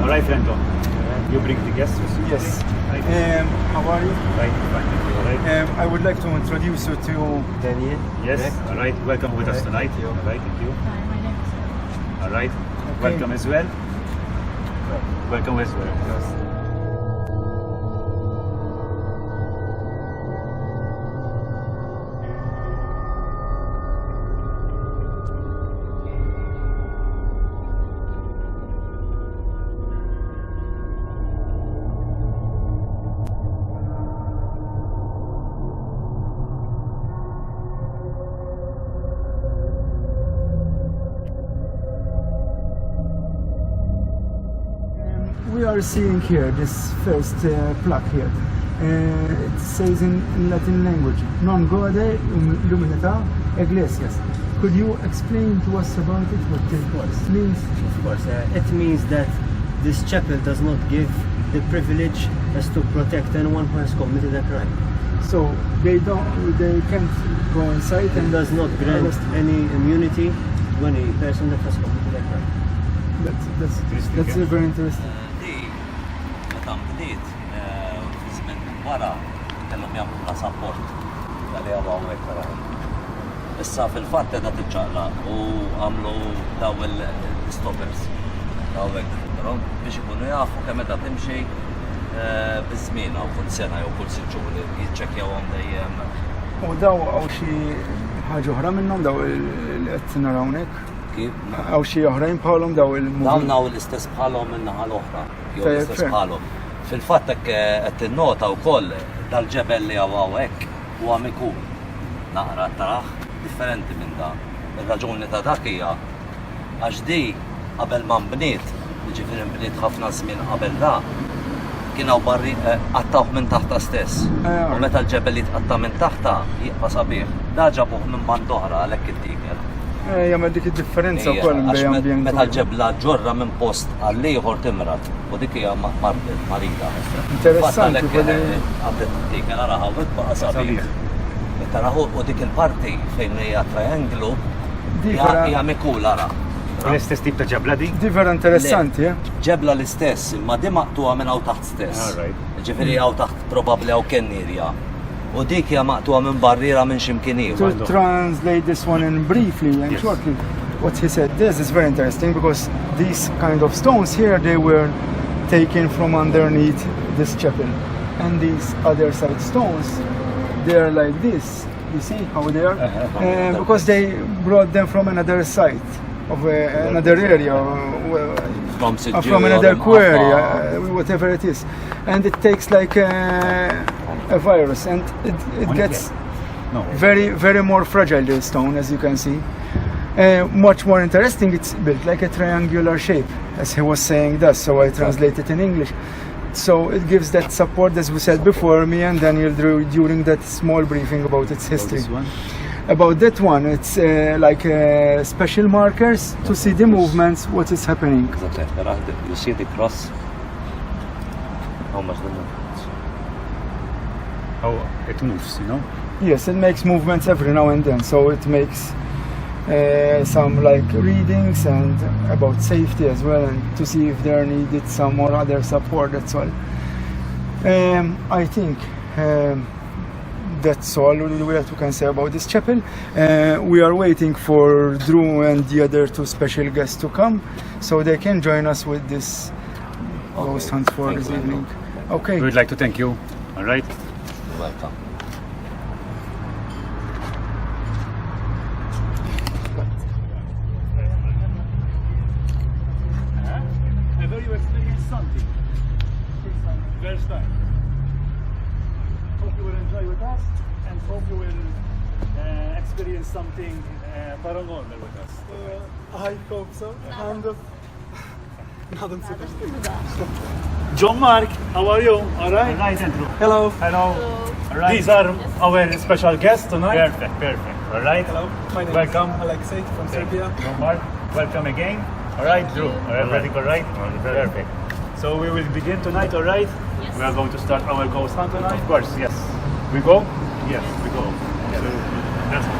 All right, friend. You bring the guests with you? Yes. Right. How are you? Right, fine. Thank you. All right. I would like to introduce you to Daniel. Yes. Correct. All right. Welcome with us tonight. Thank you. All right. Thank you. Hi, my name is All right. Okay. Welcome as well. Welcome as well. Yes. We are seeing here this first plaque here. It says in Latin language, Non Gode Luminata Iglesias. Could you explain to us about it? What it means? Of course, it means that this chapel does not give the privilege as to protect anyone who has committed a crime. So they can't go inside It and does not grant any immunity to any person that has committed a crime. That's very interesting. Di, meta bdiet, fi żmien wara kellhom jagħmlu pasapport tal għaw hawnhekk tara. Issa fil-fatt qiegħda tiċċaqlaq u għamlu daw il-stoppers hawnhekk però biex ikunu jafu kemm meta timxi biż-żmien u kull sena jew kull sitt xhur jiċċekkjawhom dejjem. U daw għaw xi ħaġa oħra minnhom daw li qed naraw hawnhekk? Kif? Għaw xi oħrajn bħalhom daw Dawn il-movement? hawn l-istess bħalhom min-naħa l-oħra. Jew Fair, l-istess fair. bħalhom. Fil-fatt hekk qed tinnota wkoll dal-ġebel li hawn hekk huwa mikun. Naqra taraħ differenti minn dan. Ir-raġuni ta' dak hija għax di qabel ma nbniet, jiġifieri nbniet ħafna żmien qabel da, kienu barri qattawh minn taħta stess. U meta l-ġebel jitqatta' minn taħta jibqa' sabiħ. Da ġabuh minn band oħra għalhekk it-tiker. Jagħmel dik id-differenza wkoll bejn ambjent. Meta l-ġebla ġorra minn post għal ieħor timrat u dik hija marida. Interessanti għabdet dik nara hawnhekk baqa' sabiħ. Taraħu u dik il-parti fejn hija trianglu hija mikula ara. L-istess tip ta' ġebla di? Di vera interessanti, Ġebla l-istess, imma di maqtuha minn hawn taħt stess. All right. Ġifieri hawn taħt probabbli hawn kennirja. U dik hija maqtuha minn barriera minn x'imkien To ieħor. translate this one in briefly and Yes. shortly, what he said, this is very interesting because these kind of stones here, they were taken from underneath this chapel. And these other side stones, they are like this. You see how they are? Because they brought them from another site of another area. From another quarry, whatever it is, and it takes like a virus, and it gets very more fragile, the stone, as you can see. Much more interesting, it's built like a triangular shape, as he was saying that, so I translate it in English. So it gives that support, as we said before, me and Daniel drew during that small briefing about its history. This one? About that one, it's like special markers to see the movements, what is happening. Exactly. You see the cross? How much the movement? How it moves, you know? Yes, it makes movements every now and then, so it makes some like readings and about safety as well, and to see if there needed some more other support, that's all. I think that's all that we can say about this chapel. We are waiting for Drew and the other two special guests to come, so they can join us with this ghost hunt for this evening. Okay. We would like to thank you. All right. Welcome. Ever you experienced something? First time. Hope you will enjoy with us and hope you will experience something paranormal with us. I hope so. Kind of. Nadam se da što. John Mark, how are you? All right? Right, Andrew. Hello. Hello. All right. These are our special guests tonight. Perfect. All right. Hello. My name Welcome. is Alexei from Serbia. John Mark, welcome again. All right, Drew. Everything all right? Perfect. So we will begin tonight, all right? Yes. We are going to start our ghost hunt tonight. Of course, yes. We go? Yes, we go. So, let's go.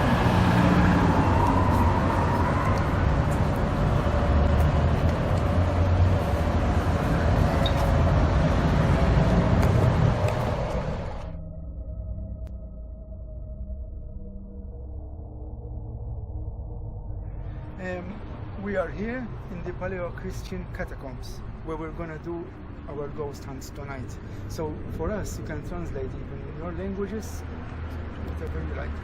We are here in the Paleo-Christian catacombs where we're gonna do our ghost hunts tonight. So for us, you can translate even in your languages, whatever you like.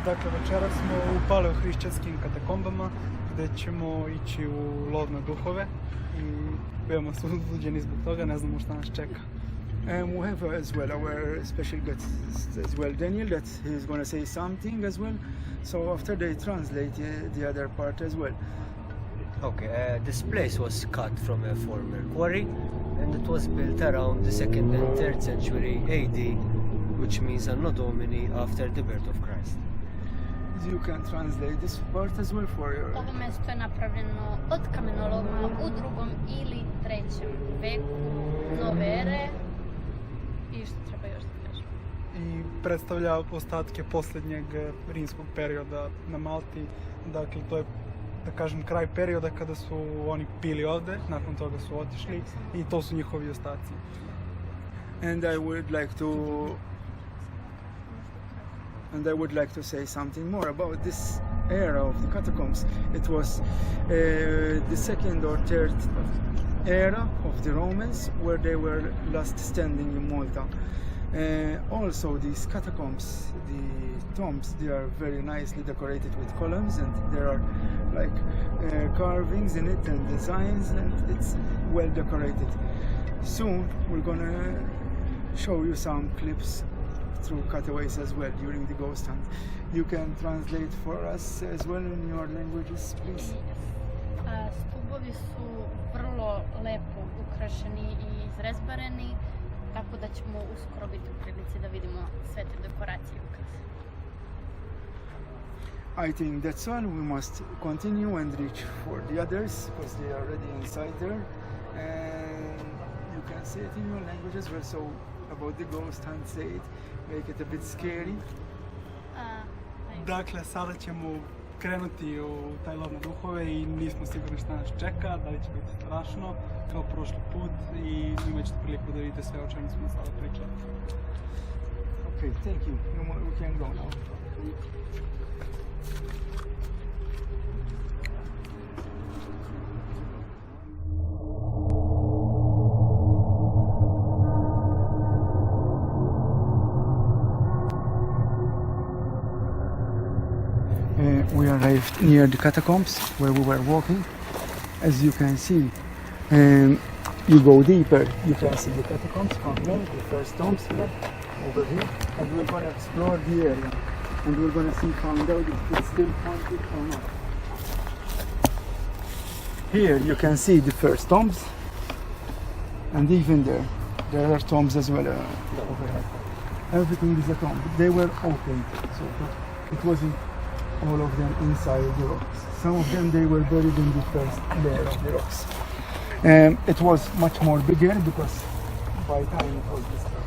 Dakle, večeras smo u paleohrišćanskim katakombama gdje ćemo ići u lov na duhove i veoma su uzbuđeni zbog toga, ne znamo šta nas čeka. And we have as well our special guest as well, Daniel, that he's gonna say something as well. So after they translate the other part as well. Okay, this place was cut from a former quarry and it was built around the 2nd and 3rd century AD, which means Anno Domini, after the birth of Christ. You can translate this part as well for your... Ovo mesto je napravljeno od kamenoloma u 2. ili 3. veku nove ere. I što treba još da kažem? I predstavlja ostatke posljednjeg rimskog perioda na Malti. Dakle, to je, da kažem, kraj perioda kada su oni bili ovde, nakon toga su otišli i to su njihovi ostaci. And I would like to say something more about this era of the catacombs. It was the 2nd or 3rd era of the Romans, where they were last standing in Malta. Also, these catacombs, the tombs, they are very nicely decorated with columns, and there are like carvings in it and designs, and it's well decorated. Soon we're gonna show you some clips through cutaways as well during the ghost hunt. You can translate for us as well in your languages, please. Stubovi su vrlo lepo ukrašeni i izrezbareni, tako da ćemo uskoro biti u prilici da vidimo sve te dekoracije i ukrase. I think that's all. We must continue and reach for the others because they are already inside there. And you can say it in your language as well. So about the ghost hunt, say it, make it a bit scary. Dakle, sada ćemo krenuti u taj lov na duhove i nismo sigurni šta nas čeka, da li će biti strašno kao prošli put i imat ćete priliku da vidite sve o čemu smo sada pričali. Okay, thank you. We can go now. We arrived near the catacombs where we were walking. As you can see, you go deeper, you can see the catacombs from here, the first tombs here, over here, and we're going to explore the area, and we're going to find out if it's still haunted or not. Here you can see the first tombs, and even there are tombs as well overhead. Everything is a tomb. They were open, so it wasn't all of them inside the rocks. Some of them, they were buried in the first layer of the rocks. It was much more bigger because by time it was destructed.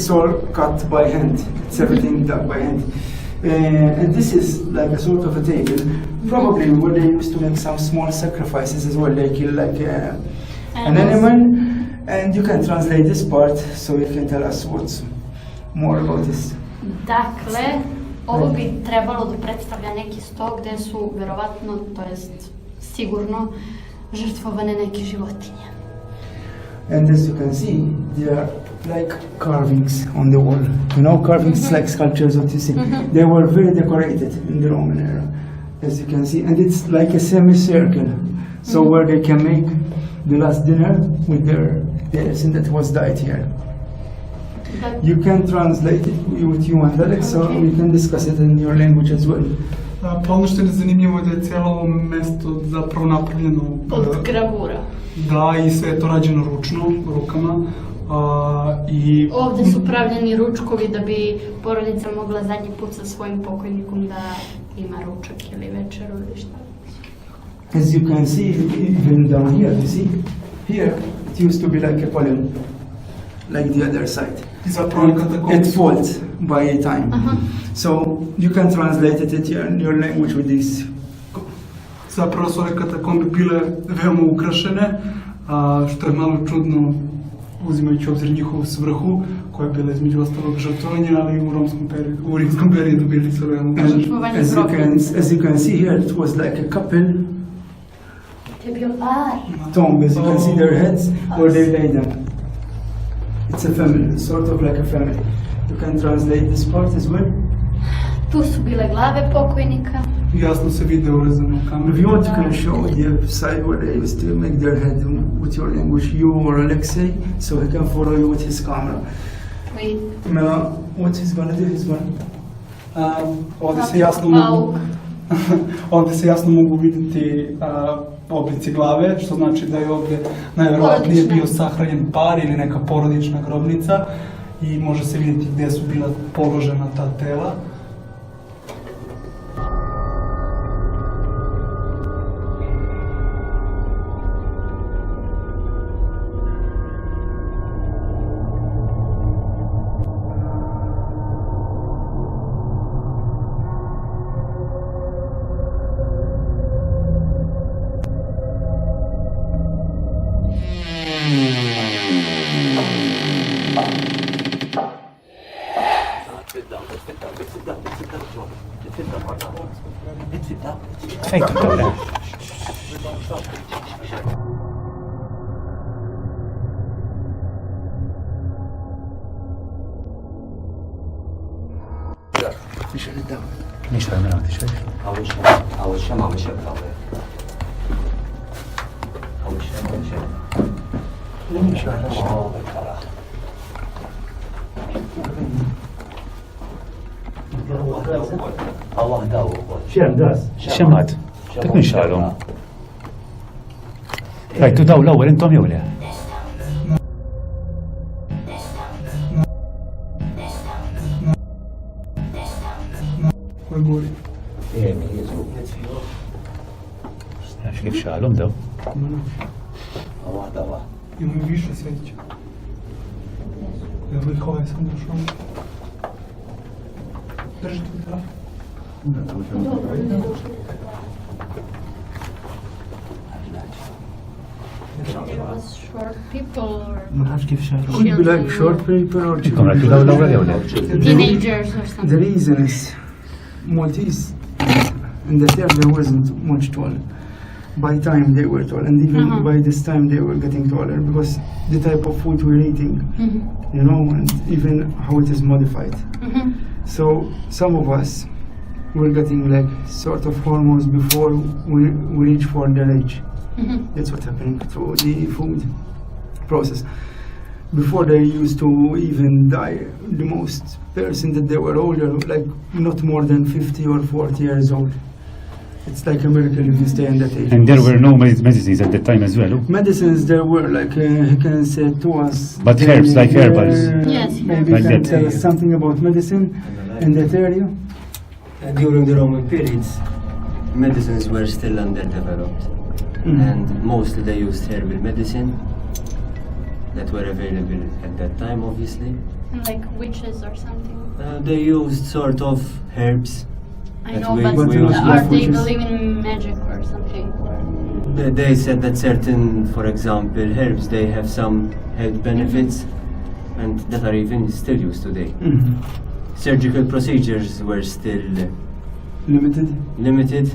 It's all cut by hand. It's everything done by hand. And this is like a sort of a table, probably where they used to make some small sacrifices as well. They kill like an animal, and you can translate this part so you can tell us what's more about this. Dakle, ovo bi trebalo da predstavlja neki sto gde su verovatno, to jest sigurno, žrtvovane neke životinje. And as you can see, there are like carvings on the wall. You know, carvings like sculptures, what you see. They were very decorated in the Roman era, as you can see. And it's like a semicircle. So where they can make the last dinner with their person that was died here. You can translate it with you and Alex, so we can discuss it in your language as well. Pa ono što je zanimljivo je da je cijelo ovo mesto zapravo napravljeno Od gravura. da i sve je to rađeno ručno, rukama. I Ovde su pravljeni ručkovi da bi porodica mogla zadnji put sa svojim pokojnikom da ima ručak ili večeru ili šta. As you can see, even down here, you see, here it used to be like a column, like the other side. zapravo je catacombs. It folds by time. So you can translate it in your language with this. Zapravo su ove katakombe bile veoma ukrašene, što je malo čudno uzimajući obzir njihovu svrhu, koja je bila između ostalog žrtvovanja, ali u rimskom periodu bili su veoma Žrtvovanje groblja. As you can see here, it was like a couple To je bio par. tomb. As you can see their heads where they lay them. It's a family, sort of like a family. You can translate this part as well. Tu su bile glave pokojnika. jasno se vide urezane u If kameru. you want, you can show the side where they used to make their head with your language, you or Alexei, so he can follow you with his camera. Koji Mela, what he's gonna do, he's gonna... Ovdje se jasno mogu, ovdje se jasno mogu vidjeti oblici glave, što znači da je ovdje najvjerojatnije bio sahranjen par ili neka porodična grobnica i može se vidjeti gdje su bila položena ta tela. Fejn tibdaw le? Nix għamil għati xej? Għaw il-xema mux jibdaw. Għaw il-xema. Għaw għahdaw. Xem das? Xemad? Dak minn xalom. Rajtu daw l-ewwel intom jew le? Nafx kif xalom daw? Għaw għahdaw. Imaju više sveća. Evo ih ovaj sam došao. Držite mi telefon. short people or Nafx kif xalom. Could be like short paper or Kom rajtu daw l-ewwel jew le? teenagers or something. The reason is Maltese In the there wasn't much tall. By time they were tall, and even by this time they were getting taller because the type of food we're eating, you know, and even how it is modified. So some of us were getting like sort of hormones before we reach for their age. That's what's happening through the food process. Before they used to even die, the most person that they were older, like not more than 50 or 40 years old. It's like a miracle if you stay in that age. And there were no medicines at that time as well. Medicines there were, like he can say to us. But herbs, like herbals. Yes, Maybe Like you can that. tell us something about medicine in that area. During the Roman periods, medicines were still underdeveloped, and mostly they used herbal medicine that were available at that time, obviously. like witches or something. They used sort of herbs. I that know, we- but we used are like they witches. believe in magic or something? They said that certain, for example, herbs, they have some health benefits, and that are even still used today. Surgical procedures were still Limited. limited.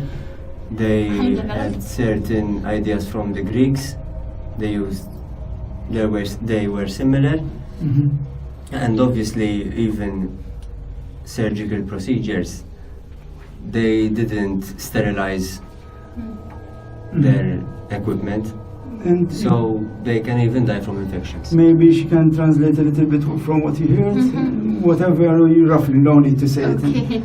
They Undeveloped. had certain ideas from the Greeks. They were similar, and obviously even surgical procedures. They didn't sterilize their equipment, And so they can even die from infections. maybe she can translate a little bit from what you heard. Whatever you roughly don't need to say it. Okay.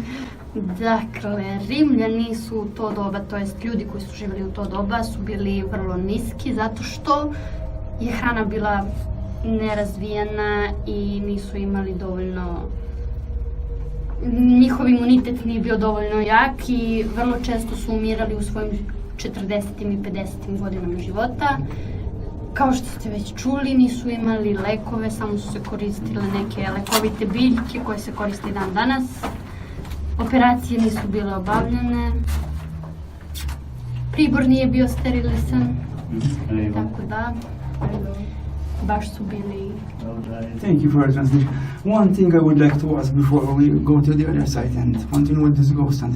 Dakle, Rimljani su u to doba, to jest ljudi koji su živjeli u to doba, su bili vrlo niski zato što je hrana bila nerazvijena i nisu imali dovoljno, njihov imunitet nije bio dovoljno jak i vrlo često su umirali u svojim 40. i 50. godinama života. Kao što ste već čuli, nisu imali lekove, samo su se koristile neke lekovite biljke koje se koriste i dan danas. Operacije nisu bile obavljene. Pribor nije bio sterilisan, tako da baš su bili... Thank you for your translation. One thing I would like to ask before we go to the other side and continue with this ghost hunt.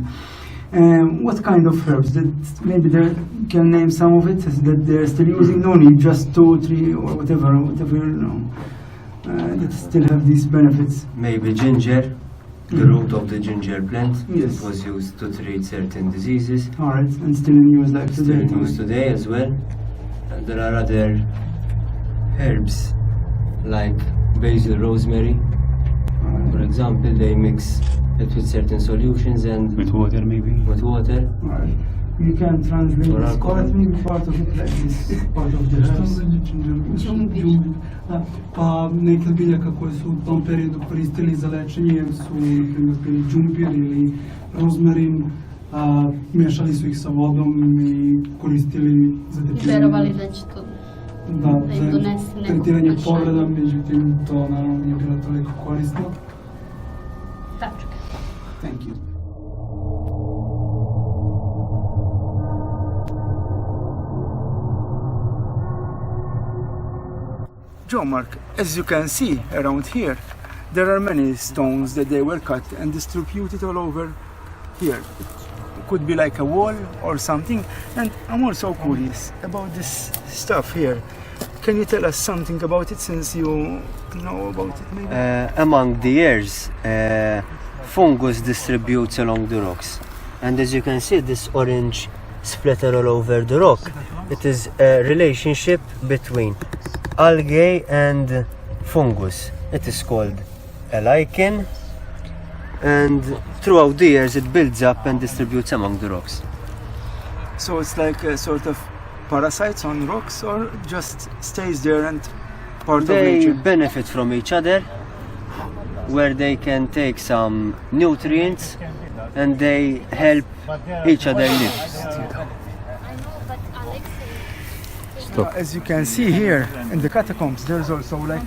What kind of herbs that maybe they can name some of it that they're still using? No need, just 2, 3 or whatever you know, that still have these benefits. Maybe ginger, the root of the ginger plant. Yes. It was used to treat certain diseases. All right, and still in use like Still today. in use today as well. There are other herbs like basil, rosemary. For example, they mix it with certain solutions and With water maybe. with water. All right. You can translate Or this alcohol. part, maybe part of it like this, part of the herbs. Da, pa neke od biljaka koje su u tom periodu koristili za lečenje su, na primjer, bili džumbir ili rozmarin, miješali su ih sa vodom i koristili za Verovali da će to da, da im za donese neko tretiranje poboljšanje. povreda, međutim to naravno nije bilo toliko korisno. tačka. Thank you. Joe Mark, as you can see around here, there are many stones that they were cut and distributed all over here. It could be like a wall or something. And I'm also curious about this stuff here. Can you tell us something about it since you know about it maybe? Among the years, fungus distributes along the rocks. And as you can see, this orange splatter all over the rock, it is a relationship between algae and fungus. It is called a lichen, and throughout the years it builds up and distributes among the rocks. So it's like a sort of parasites on rocks or just stays there and part of They nature? benefit from each other, where they can take some nutrients and they help each other live. As you can see here in the catacombs, there's also like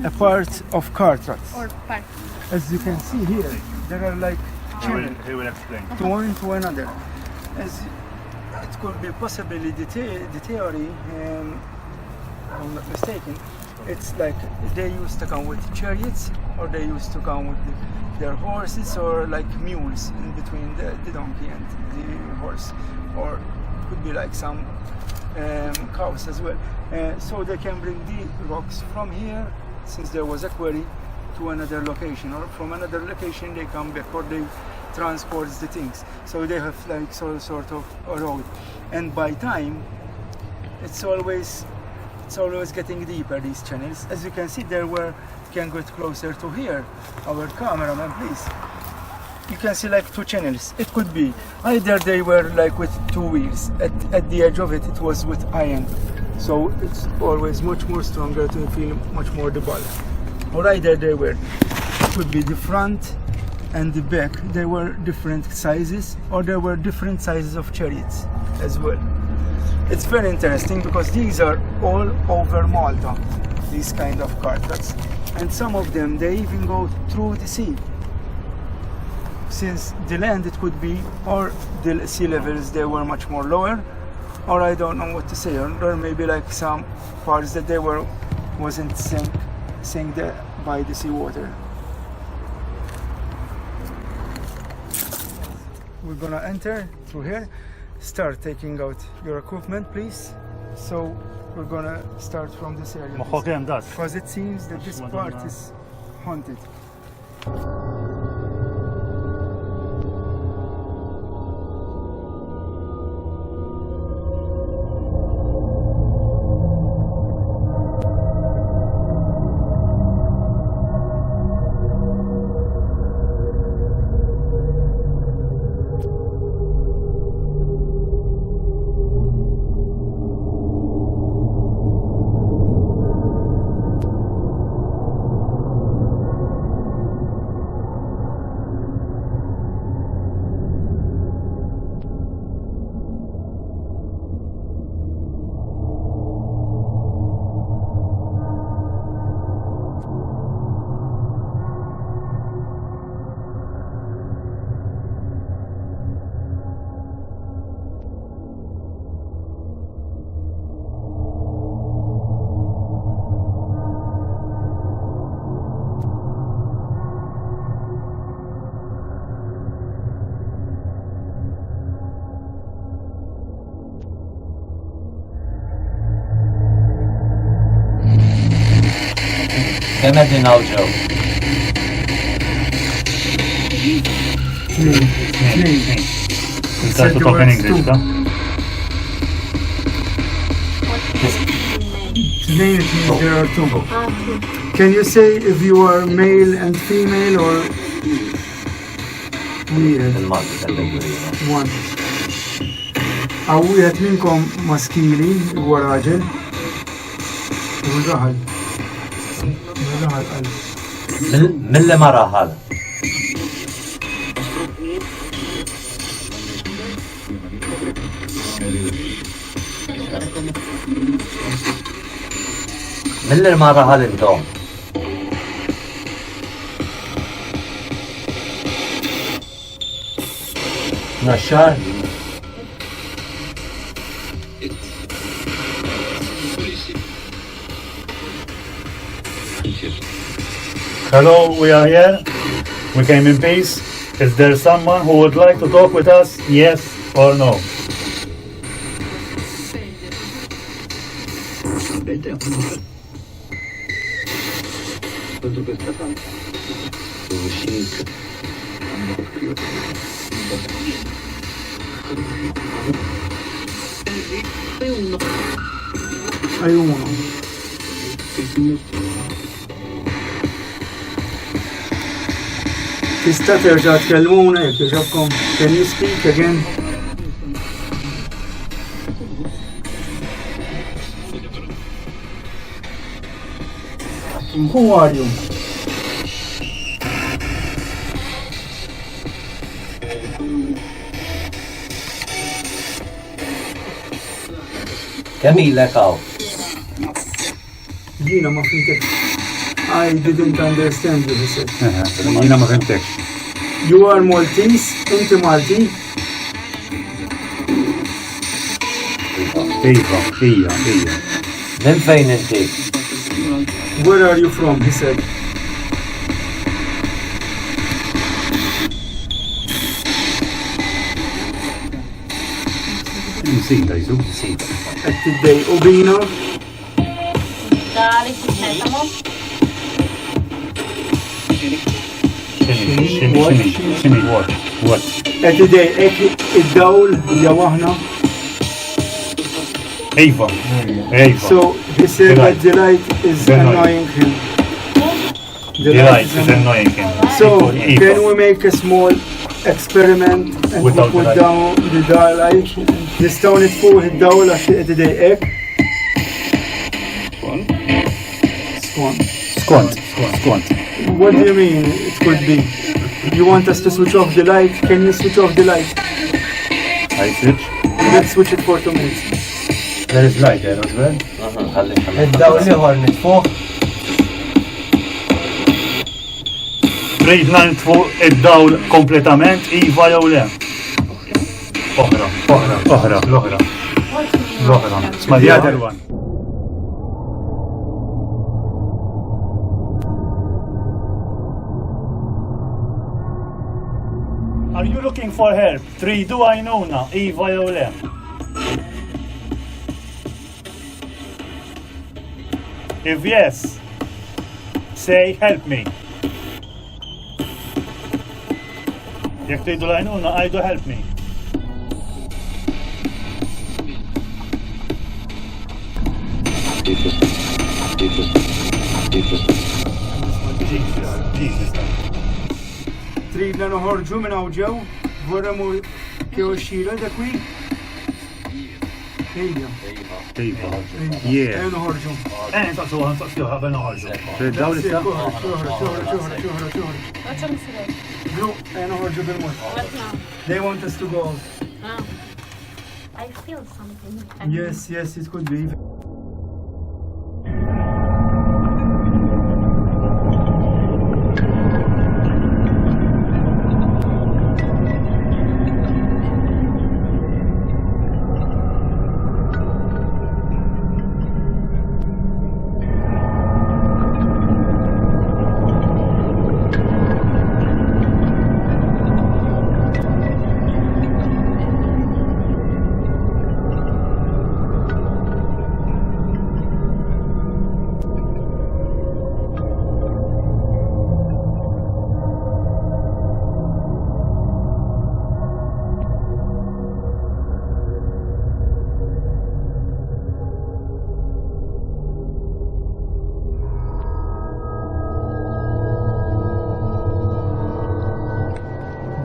a part of cartridge. Or part. As you can see here, there are like channels He will explain. to one to another. As it could be possibly the theory I'm not mistaken, it's like they used to come with chariots, or they used to come with their horses, or like mules in between the donkey and the horse, or could be like some cows as well. So they can bring the rocks from here, since there was a quarry, to another location, or from another location they come back, or they transport the things. So they have like sort of a road, and by time it's always getting deeper, these channels. As you can see, can get closer to here. Our cameraman, please. You can see like two channels. It could be either they were like with two wheels. At the edge of it, it was with iron. So it's always much more stronger to feel much more the bulk. Or either it could be the front and the back. They were different sizes, or there were different sizes of chariots as well. It's very interesting because these are all over Malta, these kind of cartels, and some of them they even go through the sea. Since the land it could be, or the sea levels they were much more lower, or I don't know what to say, or maybe like some parts that they wasn't sink by the seawater. We're gonna enter through here. Start taking out your equipment, please. So we're gonna start from this area, Moħħok hemm das. because it seems that this part is haunted. Kemm qegħdin hawn ġew? Start to talk in English, da? Tnejn, it means there are two. Can you say if you are male and female, or wieħed? Il-Malti tal-lingwa. One. Għaw wieħed minnkom maskili, huwa raġel. U raħal. Raħal qalb. Mill-li ma raħal. Mill-li ma raħal intom. Naxxar? Hello, we are here. We came in peace. Is there someone who would like to talk with us? Yes or no? Hay uno. Tista' terġa' tkellmuna jekk jogħġobkom. Can you speak again? Who are you? Kemm ilek hawn? Jiena ma fimtek. I didn't understand you, he said. Jina ma fimtekx. You are Maltese, inti Malti? Iva, ija. Minn fejn inti? Where are you from? He said. Nsinda jisu, nsinda. Qed tiddejqu bina. Dali smetamo. Xini, what? Qed tiddejqek id-dawl jew aħna. Eva. So he said that the light is The light. annoying him. The light is annoying him. So Eva. can we make a small experiment and we Without the put light. down the light? Nistgħu nitfuq id-dawl għax qed tidejqek. Skont. What do you mean it could be? You want us to switch off the light? Can you switch off the light? I switch. Let's switch it for 2 minutes. There is light there as well. Ħalli. Id-dawl liħor nitfuq. Ridna nitfu id-dawl kompletament, Iva jew le. Oħra. Sma the other one. Are you looking for help? Tridu għajnuna, Iva jew le? If yes, say help me. Jek tridu għajnuna, għajdu help me. Jesus. Tridna noħorġu minn hawn ġew, vorremu kieku xxira da kwi. Ejja, Yeah. noħorġu. Nsaqsu ħabel noħorġu. Dawl issa. Xoħra. Blu, noħorġu bil-mod. They want us to go out. I feel something. Yes, it could be.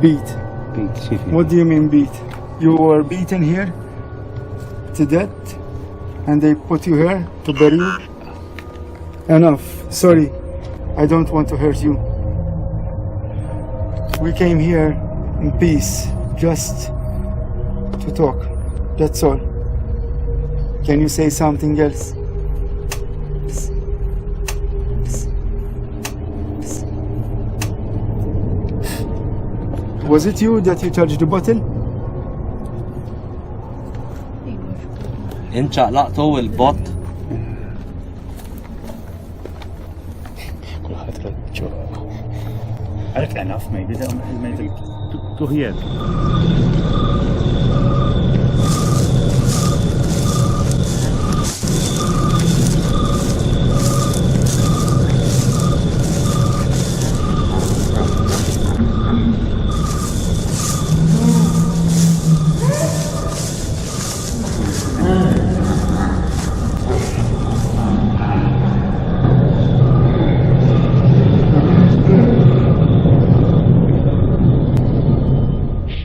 Beat. What do you mean beat? You were beaten here to death and they put you here to bury you? Enough. Sorry. I don't want to hurt you. We came here in peace just to talk. That's all. Can you say something else? Was it you that you touched the bottle? Inċaqlaqtu il-bot. Enough, maybe. To hear.